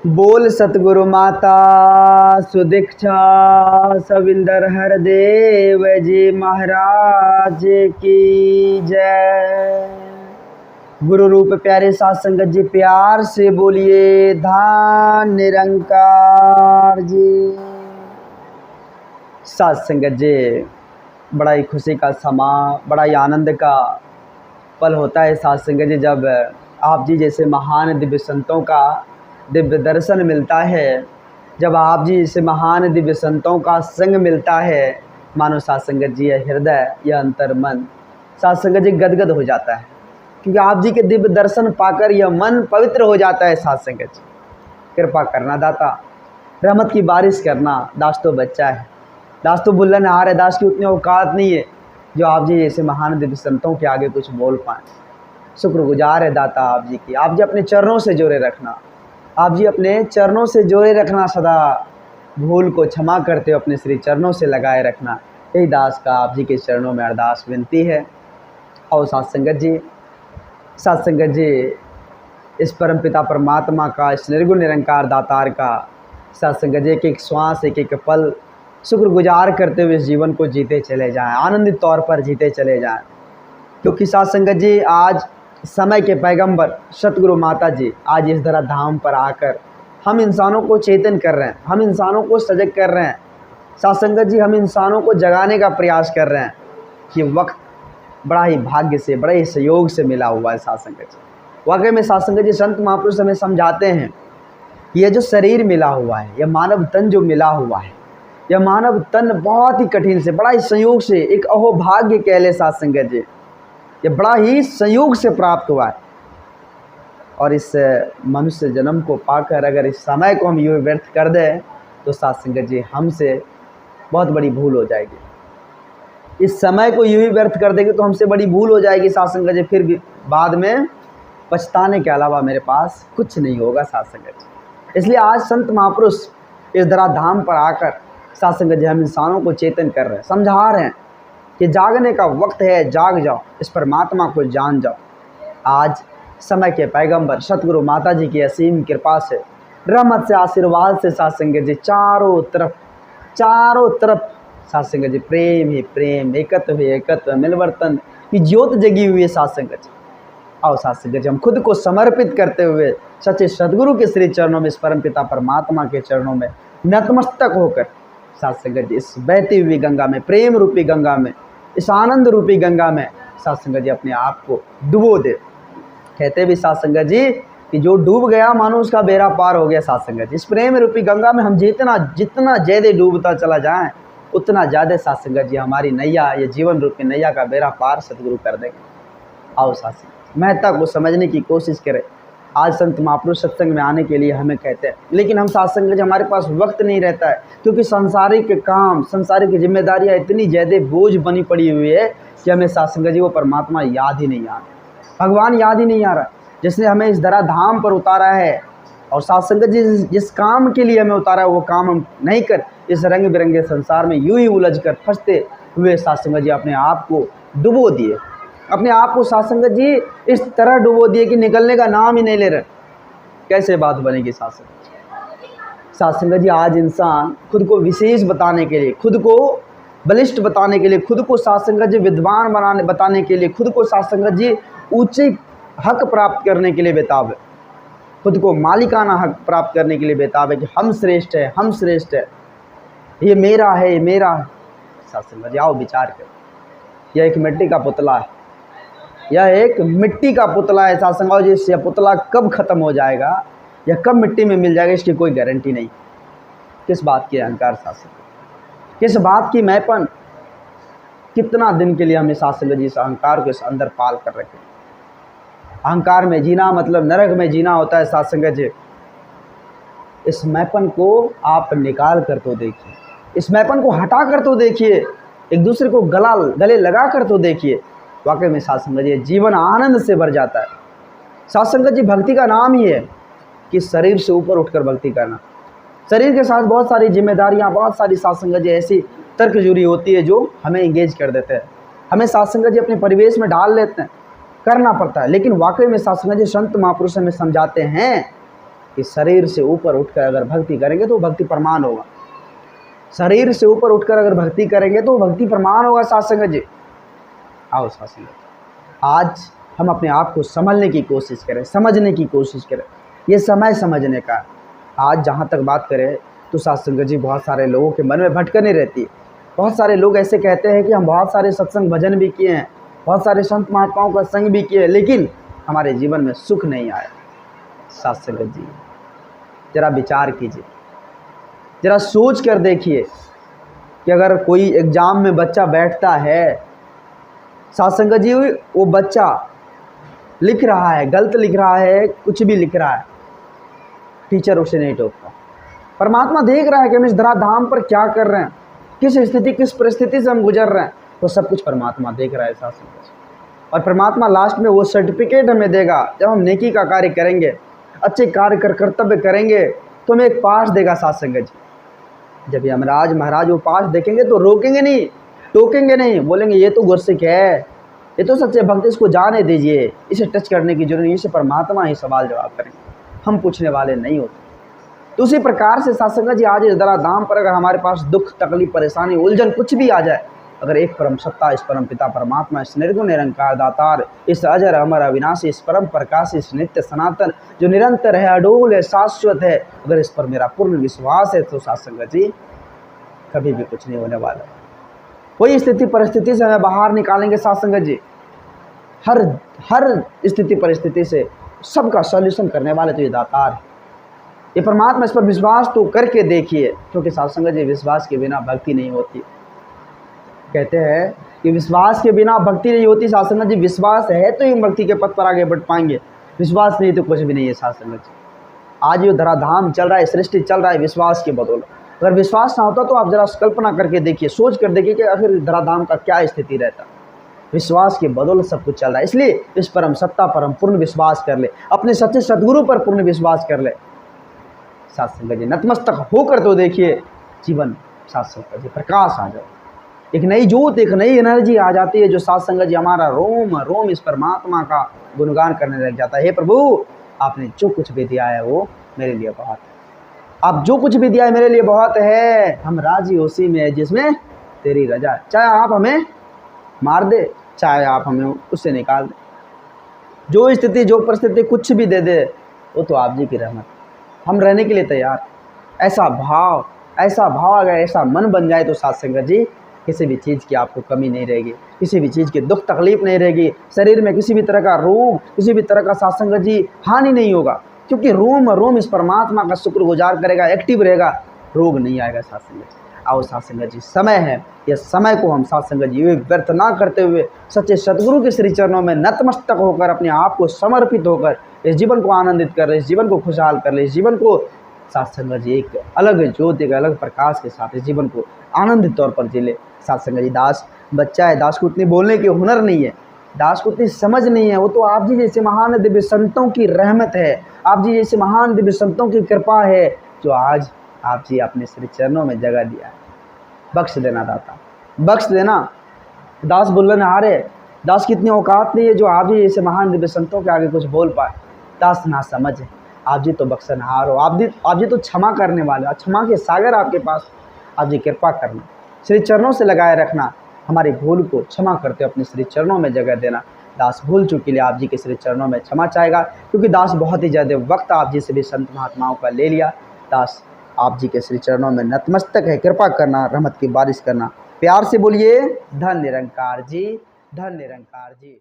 बोल सतगुरु माता सुदीक्षा सविंदर हरदेव जी महाराज की जय। गुरु रूप प्यारे साथ संगत जी प्यार से बोलिए धान निरंकार जी। साथ संगत जी बड़ा ही खुशी का समा, बड़ा ही आनंद का पल होता है साथ संगत जी जब आप जी जैसे महान दिव्य संतों का दिव्य दर्शन मिलता है, जब आप जी जैसे महान दिव्य संतों का संग मिलता है। मानो साथ संगत जी यह हृदय, यह अंतर मन साथ संगत जी गदगद हो जाता है, क्योंकि आप जी के दिव्य दर्शन पाकर यह मन पवित्र हो जाता है। साथ संगत जी कृपा करना दाता, रहमत की बारिश करना। दास तो बच्चा है, दास तो बुल्लनहार है, दास की उतनी औकात नहीं है जो आप जी जैसे महान दिव्य संतों के आगे कुछ बोल पाएँ। शुक्रगुजार है दाता आप जी की। आप जी अपने चरणों से जोड़े रखना, आप जी अपने चरणों से जोड़े रखना, सदा भूल को क्षमा करते हो अपने श्री चरणों से लगाए रखना। यही दास का आप जी के चरणों में अरदास विनती है। और साथ संगत जी, साथ संगत जी इस परम पिता परमात्मा का, इस निर्गुण निरंकार दातार का साथ संगत जी एक एक श्वास, एक एक पल शुक्रगुजार करते हुए इस जीवन को जीते चले जाएं, आनंदित तौर पर जीते चले जाएं। क्योंकि साथ संगत जी आज समय के पैगंबर सतगुरु माता जी आज इस धरा धाम पर आकर हम इंसानों को चेतन कर रहे हैं, हम इंसानों को सजग कर रहे हैं। साथ संगत जी हम इंसानों को जगाने का प्रयास कर रहे हैं कि वक्त बड़ा ही भाग्य से, बड़े ही सहयोग से मिला हुआ है। साथ संगत जी वाकई में साथ संगत जी संत महापुरुष हमें समझाते हैं, यह जो शरीर मिला हुआ है, यह मानव तन जो मिला हुआ है, यह मानव तन बहुत ही कठिन से, बड़ा ही संयोग से, एक अहोभाग्य कह ले साथ संगत जी, ये बड़ा ही संयोग से प्राप्त हुआ है। और इस मनुष्य जन्म को पाकर अगर इस समय को हम यूँ व्यर्थ कर दें तो साथ संगत जी हमसे बहुत बड़ी भूल हो जाएगी। इस समय को यूँ ही व्यर्थ कर देंगे तो हमसे बड़ी भूल हो जाएगी साथ संगत जी। फिर भी बाद में पछताने के अलावा मेरे पास कुछ नहीं होगा साथ संगत जी। इसलिए आज संत महापुरुष इस धरा धाम पर आकर साथ संगत जी हम इंसानों को चेतन कर रहे हैं, समझा रहे हैं कि जागने का वक्त है, जाग जाओ, इस परमात्मा को जान जाओ। आज समय के पैगंबर सतगुरु माता जी की असीम कृपा से, रहमत से, आशीर्वाद से साथ संगत जी चारों तरफ साथ संगत जी प्रेम ही प्रेम, एकत्व ही एकत्व, मिलवर्तन की ज्योत जगी हुई है साथ संगत जी। आओ साथ संगत जी हम खुद को समर्पित करते हुए सच्चे सदगुरु के श्री चरणों में, इस परम पिता परमात्मा के चरणों में नतमस्तक होकर साथ संगत जी इस बहती हुई गंगा में, प्रेम रूपी गंगा में, इस आनंद रूपी गंगा में साथ संगत जी अपने आप को डुबो दे। कहते भी साथ संगत जी कि जो डूब गया मानो उसका बेड़ा पार हो गया। साथ संगत जी इस प्रेम रूपी गंगा में हम जितना ज़्यादा डूबता चला जाएं उतना ज़्यादा साथ संगत जी हमारी नैया, ये जीवन रूपी नैया का बेड़ा पार सतगुरु कर देंगे। आओ साथ संगत महत्ता को समझने की कोशिश करें। आज संत महापुरुष सत्संग में आने के लिए हमें कहते हैं, लेकिन हम साथ संगत जी हमारे पास वक्त नहीं रहता है, क्योंकि सांसारिक काम, सांसारिक जिम्मेदारियां इतनी ज़्यादा बोझ बनी पड़ी हुई है कि हमें साथ संगत जी वो परमात्मा याद ही नहीं आ रहा, भगवान याद ही नहीं आ रहा जिसने हमें इस धरा धाम पर उतारा है। और साथ संगत जी जिस काम के लिए हमें उतारा है वो काम हम नहीं कर इस रंग बिरंगे संसार में यूँ ही उलझ कर फंसते हुए साथ संगत जी अपने आप को डुबो दिए, अपने आप को साथ संगत जी इस तरह डुबो दिए कि निकलने का नाम ही नहीं ले रहे। कैसे बात बनेगी साथ संगत जी? साथ संगत जी आज इंसान खुद को विशेष बताने के लिए, खुद को बलिष्ठ बताने के लिए, खुद को साथ संगत जी विद्वान बताने के लिए, खुद को साथ संगत जी ऊंचे हक प्राप्त करने के लिए बेताब है, खुद को मालिकाना हक प्राप्त करने के लिए बेताब है कि हम श्रेष्ठ है, हम श्रेष्ठ है, ये मेरा है, ये मेरा है। साथ संगत जी आओ विचार करें, यह एक मिट्टी का पुतला है, यह एक मिट्टी का पुतला है। साथ संगत जी यह पुतला कब ख़त्म हो जाएगा या कब मिट्टी में मिल जाएगा इसकी कोई गारंटी नहीं। किस बात की अहंकार साथ संगत, किस बात की मैपन, कितना दिन के लिए हमें साथ संगत जी इस अहंकार को इस अंदर पाल कर रखें। अहंकार में जीना मतलब नरक में जीना होता है साथ संगत जी। इस मैपन को आप निकाल कर तो देखिए, इस मैपन को हटा कर तो देखिए, एक दूसरे को गले लगा कर तो देखिए। वाकई में साथ संगत जी जीवन आनंद से भर जाता है। साथ संगत जी भक्ति का नाम ही है कि शरीर से ऊपर उठकर भक्ति करना। शरीर के साथ बहुत सारी जिम्मेदारियां, बहुत सारी साथ संगत जी ऐसी तर्क जुड़ी होती है जो हमें इंगेज कर देते हैं, हमें साथ संगत जी अपने परिवेश में डाल लेते हैं, करना पड़ता है। लेकिन वाकई में साथ संगत जी संत महापुरुष हमें समझाते हैं कि शरीर से ऊपर उठकर अगर भक्ति करेंगे तो भक्ति प्रमाण होगा। शरीर से ऊपर उठकर अगर भक्ति करेंगे तो भक्ति प्रमाण होगा। साथ संगत जी, आओ साथ संगत, आज हम अपने आप को संभलने की कोशिश करें, समझने की कोशिश करें। ये समय समझने का। आज जहाँ तक बात करें तो साथ संगत जी, बहुत सारे लोगों के मन में भटकने रहती है। बहुत सारे लोग ऐसे कहते हैं कि हम बहुत सारे सत्संग भजन भी किए हैं, बहुत सारे संत महात्माओं का संग भी किए, लेकिन हमारे जीवन में सुख नहीं आया। साथ संगत जी, ज़रा विचार कीजिए, ज़रा सोच कर देखिए कि अगर कोई एग्ज़ाम में बच्चा बैठता है, साथ संगत जी, वो बच्चा लिख रहा है, गलत लिख रहा है, कुछ भी लिख रहा है, टीचर उसे नहीं टोकता। परमात्मा देख रहा है कि हम इस धराधाम पर क्या कर रहे हैं, किस स्थिति, किस परिस्थिति से हम गुजर रहे हैं, वो सब कुछ परमात्मा देख रहा है। साथ संगत, और परमात्मा लास्ट में वो सर्टिफिकेट हमें देगा जब हम नेकी का कार्य करेंगे, अच्छे कार्य कर कर्तव्य करेंगे तो हमें एक पास देगा। साथ संगत जी, जब यमराज महाराज वो पास देखेंगे तो रोकेंगे नहीं, टोकेंगे नहीं, बोलेंगे ये तो गुरसिक है, ये तो सच्चे भक्त, इसको जाने दीजिए, इसे टच करने की जरूरत नहीं, इसे परमात्मा ही सवाल जवाब करेंगे, हम पूछने वाले नहीं होते। तो उसी प्रकार से साथ संगत जी, आज इस धराधाम पर अगर हमारे पास दुख, तकलीफ, परेशानी, उलझन कुछ भी आ जाए, अगर एक परम सत्ता, इस परम पिता परमात्मा, इस निर्गुण निरंकार दातार, इस अजर अमर अविनाशी, इस परम प्रकाश, इस नित्य सनातन जो निरंतर है, अडोल है, शाश्वत है, अगर इस पर मेरा पूर्ण विश्वास है तो साथ संगत जी कभी भी कुछ नहीं होने वाला। कोई स्थिति परिस्थिति से हमें बाहर निकालेंगे। साथ संगत जी, हर स्थिति परिस्थिति से सबका सॉल्यूशन करने वाले तो ये दातार है, ये परमात्मा। इस पर विश्वास तो करके देखिए, क्योंकि साथ संगत जी, विश्वास के बिना भक्ति नहीं होती। कहते हैं कि विश्वास के बिना भक्ति नहीं होती। साथ संगत जी, विश्वास है तो ही भक्ति के पथ पर आगे बढ़ पाएंगे, विश्वास नहीं तो कुछ भी नहीं है। साथ संगत जी, आज ये धराधाम चल रहा है, सृष्टि चल रहा है विश्वास के बदौलत। अगर विश्वास ना होता तो आप जरा कल्पना करके देखिए, सोच कर देखिए कि आखिर धराधाम का क्या स्थिति रहता। विश्वास के बदौलत सब कुछ चल रहा है, इसलिए इस परम सत्ता पर हम पूर्ण विश्वास कर ले, अपने सच्चे सद्गुरु पर पूर्ण विश्वास कर ले। साथ संगत जी, नतमस्तक होकर तो देखिए, जीवन साथ संगत जी प्रकाश आ जाए, एक नई जोत, एक नई एनर्जी आ जाती है, जो साथ संगत जी हमारा रोम रोम इस परमात्मा का गुणगान करने लग जाता है। हे प्रभु, आपने जो कुछ भी दिया है वो मेरे लिए बहुत है, आप जो कुछ भी दिया है मेरे लिए बहुत है, हम राजी उसी में है जिसमें तेरी रजा। चाहे आप हमें मार दे, चाहे आप हमें उससे निकाल दे, जो स्थिति, जो परिस्थिति कुछ भी दे दे, वो तो आप जी की रहमत, हम रहने के लिए तैयार। ऐसा भाव अगर ऐसा मन बन जाए तो साथ संगत जी, किसी भी चीज़ की आपको कमी नहीं रहेगी, किसी भी चीज़ की दुख तकलीफ नहीं रहेगी, शरीर में किसी भी तरह का रोग, किसी भी तरह का साथ संगत जी हानि नहीं होगा, क्योंकि रोम इस परमात्मा का शुक्रगुजार करेगा, एक्टिव रहेगा, रोग नहीं आएगा। साथ संगत जी, आओ साथ संगत जी, समय है, यह समय को हम साथ संगत जी व्यर्थ ना करते हुए सच्चे सद्गुरु के श्री चरणों में नतमस्तक होकर, अपने आप को समर्पित होकर इस जीवन को आनंदित कर ले, इस जीवन को खुशहाल कर ले, इस जीवन को साथ संगत जी एक अलग ज्योति, एक अलग प्रकाश के साथ इस जीवन को आनंदित तौर पर जी ले। साथ संगत जी, दास बच्चा है, दास को इतनी बोलने की हुनर नहीं है, दास को इतनी समझ नहीं है, वो तो आप जी जैसे महान दिव्य संतों की रहमत है, आप जी जैसे महान दिव्य संतों की कृपा है, जो आज आप जी अपने श्री चरणों में जगह दिया है। बख्श देना दाता, बख्श देना। दास बोलने हारे, दास की इतनी औकात नहीं है जो आप जी जैसे महान दिव्य संतों के आगे कुछ बोल पाए। दास ना समझ है, आप जी तो बख्शनहार हो, आप जी तो क्षमा करने वाले, क्षमा के सागर आपके पास, आप जी कृपा करना, श्री चरणों से लगाए रखना, हमारी भूल को क्षमा करते अपने श्री चरणों में जगह देना। दास भूल चुकी लिए आप जी के श्री चरणों में क्षमा चाहेगा, क्योंकि दास बहुत ही ज़्यादा वक्त आप जी से भी संत महात्माओं का ले लिया। दास आप जी के श्री चरणों में नतमस्तक है, कृपा करना, रहमत की बारिश करना। प्यार से बोलिए, धन निरंकार जी, धन निरंकार जी।